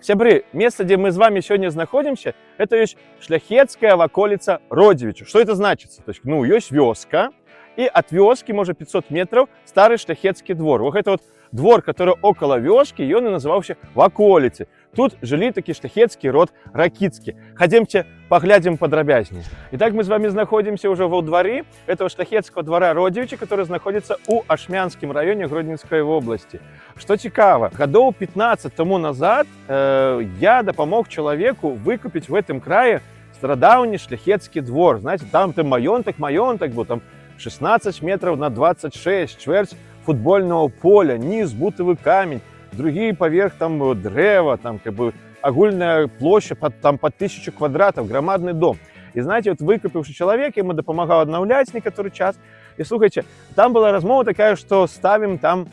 Сябры, место, где мы с вами сегодня находимся, это есть шляхетская ваколица Родзівіча. Что это значит? То есть, есть вёска, и от вёски, может, 500 метров, старый шляхетский двор. Вот это вот двор, который около вёски, и он и назывался ваколицей. Тут жили такие шляхетский род Ракицкий. Ходимте, поглядим подробязнее. Итак, мы с вами находимся уже во дворе этого шляхетского двора Родзівіча, который находится у Ашмянском районе Гродненской области. Что цікаво, годов 15 тому назад я допомог человеку выкупить в этом крае стародавний шляхетский двор. Знаете, там маёнтак был, там 16 метров на 26, чверть футбольного поля, низ бутовый камень, другие поверх там древо, там как бы огульная площадь под 1000 квадратов, громадный дом. И знаете, вот выкупивший человек, ему допомагал обновлять некоторый час. И слушайте, там была размова такая, что ставим там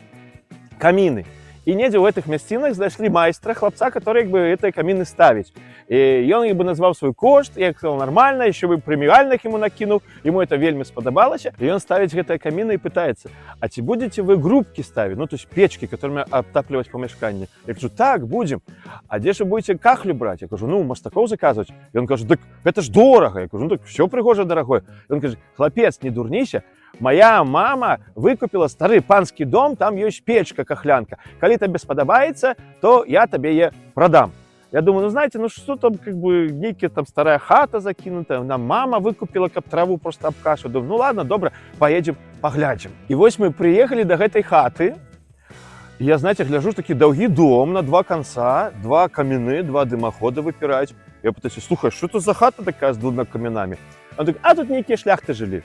камины. И недзе в этих мясцінах знайшлі майстра, хлопца, который эти камины ставить. И он назвал свой кошт, я сказал, нормально, еще бы премиальных ему накинул, ему это вельми сподобалось. И он ставит эти камины и пытается, а те будете вы грубки ставить, то есть печки, которыми отапливать помещение? Я говорю, так, будем. А где же будете кахлю брать? Я говорю, мастаков заказывать. И он говорит, так это ж дорого. Я говорю, так все пригоже дорогое. И он говорит, хлопец, не дурнися. Моя мама выкупила старый панский дом, там есть печка кахлянка. Коли тебе сподобается, то я тебе ее продам. Я думаю, знаете, что там, некая там старая хата закинутая, нам мама выкупила, как траву просто обкашу. Думаю, ладно, добре, поедем, поглядим. И вот мы приехали до этой хаты. И я, знаете, гляжу, такой долгий дом на два конца, два камины, два дымохода выпирают. Я пытаюсь, слушай, что это за хата такая с двумя каминами? Он такой, а тут некие шляхты жили.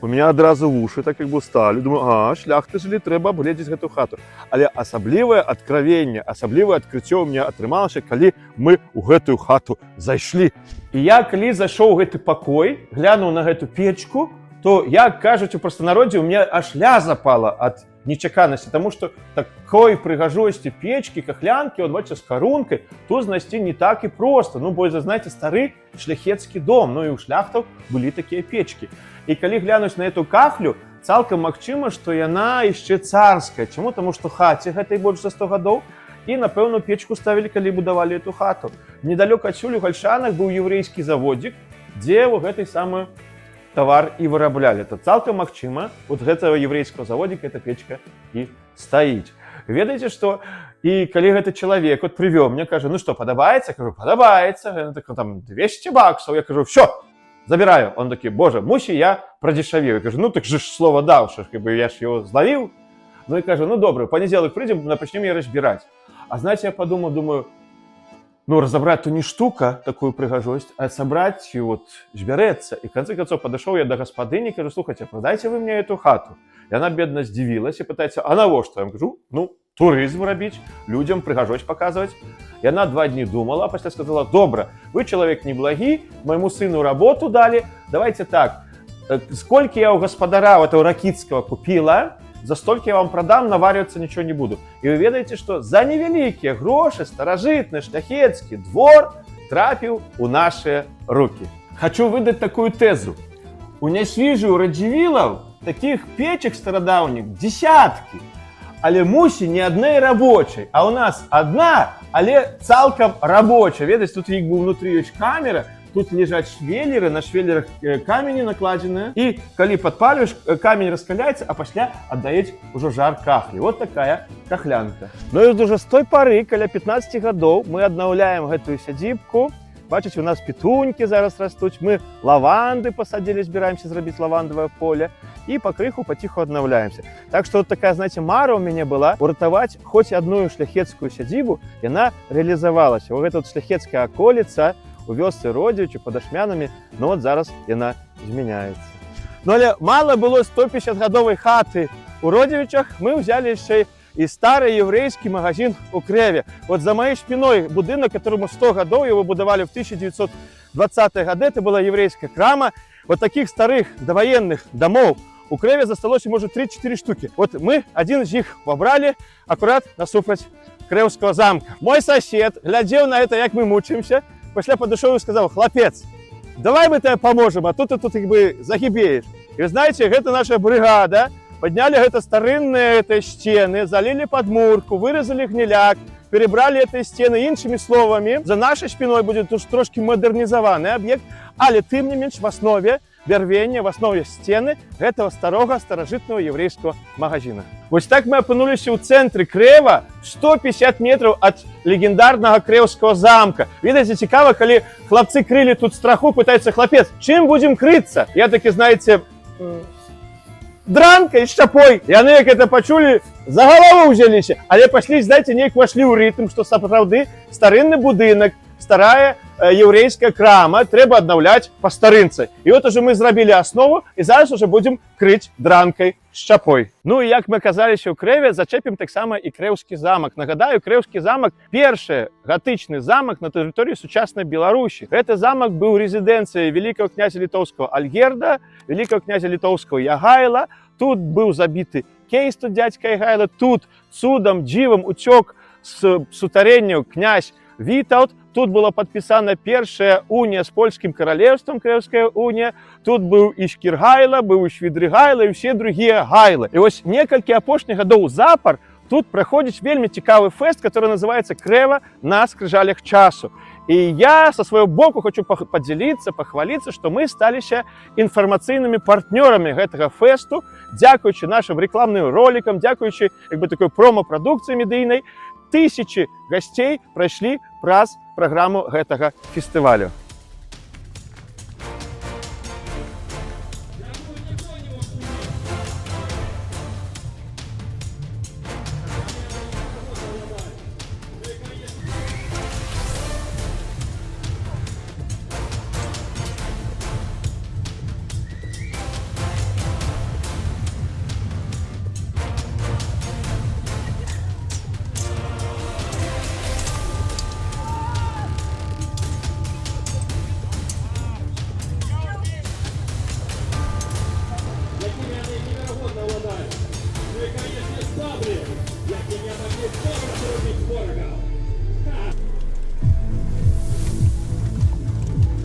У меня одразу уши так стали. Думаю, шляхты жили, треба обгледзець эту хату. Але асаблівае адкровенне, асаблівае адкрыццё у меня атрымалася, калі мы ў гэтую хату зайшлі. І я, калі зайшоў у гэты пакой, глянуў на гэту печку, то, як кажуць у прастанароддзі, у меня аж ля запала ад нечаканасці, тому что такой прыгажосці печки, кахлянки, вот бачите, с корункой, тут знайсці не так и просто. Бо, знаете, старый шляхетский дом, и у шляхтаў былі такія печки. І калі глянуць на эту кахлю, цалкам магчыма, што яна яшчэ царская. Чаму? Таму што хаце гэтай больш за 100 гадоў, і, напэўна, печку ставілі, калі будавалі эту хату. Недалёка адсюль у Гальшанах быў еврейскі заводзік, дзе гэтай самы товар і выраблялі. Это цалкам магчыма, вот гэтага еврейскага заводзіка эта печка і стаіць. Ведаеце, што і калі гэты чалавек прывёў мне, кажа, что, падабаецца? Я кажу, падабаецца. Яна так, там, 200 баксов. Я кажу, все, забираю. Он такой, боже, мусі я продешевил. Я кажу, так же ж слово дал, что я ж его зловил. И кажу, добре, в понедельник придем, начнем ее разбирать. А знаете, я думаю, разобрать то не штука, такую пригожость, а собрать вот збереться. И в конце концов подошел я до господыни, кажу, слушайте, продайте вы мне эту хату. И она бедно сдивилась и пытается, а на во что? Я говорю, туризм робить, людям пригожость показывать. И она 2 дні думала, а после сказала, добре, вы человек неблагий, моему сыну работу дали, давайте так, сколько я у господара этого Ракицкого купила, за столько я вам продам, навариваться ничего не буду. И вы ведаете, что за невеликие гроши старожитный шляхетский двор трапил у наши руки. Хочу выдать такую тезу. У нясвіжу Радзівілаў таких печек стародавних десятки. Але мусі не одной рабочей, а у нас одна, але цалкам рабочая. Ведаеце, тут внутри есть камера, тут лежат швеллеры, на швеллерах камені накладзеныя. И калі подпаливаешь, камень раскаляется, а пасля отдает уже жар кахли. Вот такая кахлянка. И уже с той поры, каля 15 годов, мы обновляем эту сядзібку. Бачите, у нас петуньки зараз растут, мы лаванды посадили, собираемся зробить лавандовое поле. И покрыху потиху обновляемся. Так что вот такая, знаете, мара у меня была, уратовать хоть одну шляхетскую сядзібу, и она реализовалась. Вот эта вот шляхетская околица у вёсцы Родзівіча под Ашмянами, вот зараз она изменяется. Але мало было 150-годовой хаты у Родзівічах, мы взяли еще и старый еврейский магазин у Креве. Вот за моей спиной будинок, которому 100 годов, его будовали в 1920-е годы, это была еврейская крама. Вот таких старых довоенных домов у Креве засталось, может, 3-4 штуки. Вот мы один из них побрали аккурат насупроть Кревского замка. Мой сосед глядел на это, как мы мучаемся, после подошел и сказал, хлопец, давай мы тебе поможем, а тут загибеешь. И вы знаете, это наша бригада, подняли это старинные стены, залили подмурку, вырезали гниляк, перебрали этой стены, іншими словами, за нашей спиной будет уж трошки модернизованный объект, але тым не менш в основе бярвення, в основе стены этого старого старожитного еврейского магазина. Вот так мы опынулись у центре Крэва, 150 метров от легендарного Крэўского замка. Видите, цікаво, коли хлопцы крыли тут страху, пытаются хлопец, чем будем крыться? Я таки, знаете, дранкой, шчапой. Яны, як это почули, за голову взялись. Але пошли, знаете, неяк вошли у ритм, что сапраўды старинный будынок, старая еврейская крама, трэба аднаўляць па старынцы. І вот уже мы зрабілі аснову, і зараз уже будем крыць дранкой, шчапой. Ну і як мы аказаліся ў Крэве, зачэпім таксама і Крэўскі замак. Нагадаю, Крэўскі замак – першы гатычны замак на тэрыторыі сучаснай Беларусі. Гэты замак быў рэзідэнцыяй великого князя літоўскага Альгерда, великого князя літоўскага Ягайла. Тут быў забіты Кейсту, дядька Ягайла. Тут цудам, дзівам уцёк з сутарэнняў князь Вітаўт. Тут была подписана первая уния с польским королевством, Крэўская уния. Тут был и Шкіргайла, был и Швідригайла, и все другие гайлы. И вот несколько апошніх годов запар тут проходит вельми цікавый фест, который называется «Крэва на скрижалях часу». И я со своего боку хочу поделиться, похвалиться, что мы стали информационными партнерами этого фесту, дякуючи нашим рекламным роликам, дякуючи такой промо-продукции медийной. Тысячи гостей прошли праз программу гэтага фестивалю.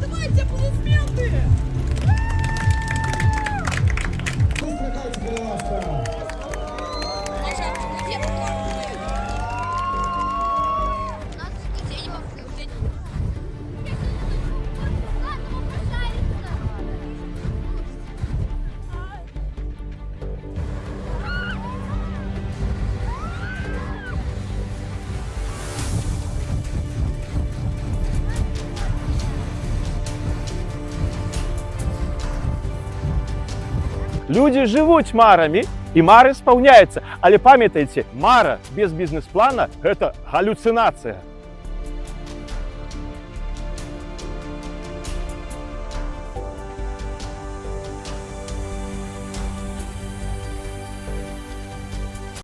Давайте, аплодисменты! Люди живут марами, и мары исполняются. Але памятайте, мара без бизнес-плана – это галлюцинация.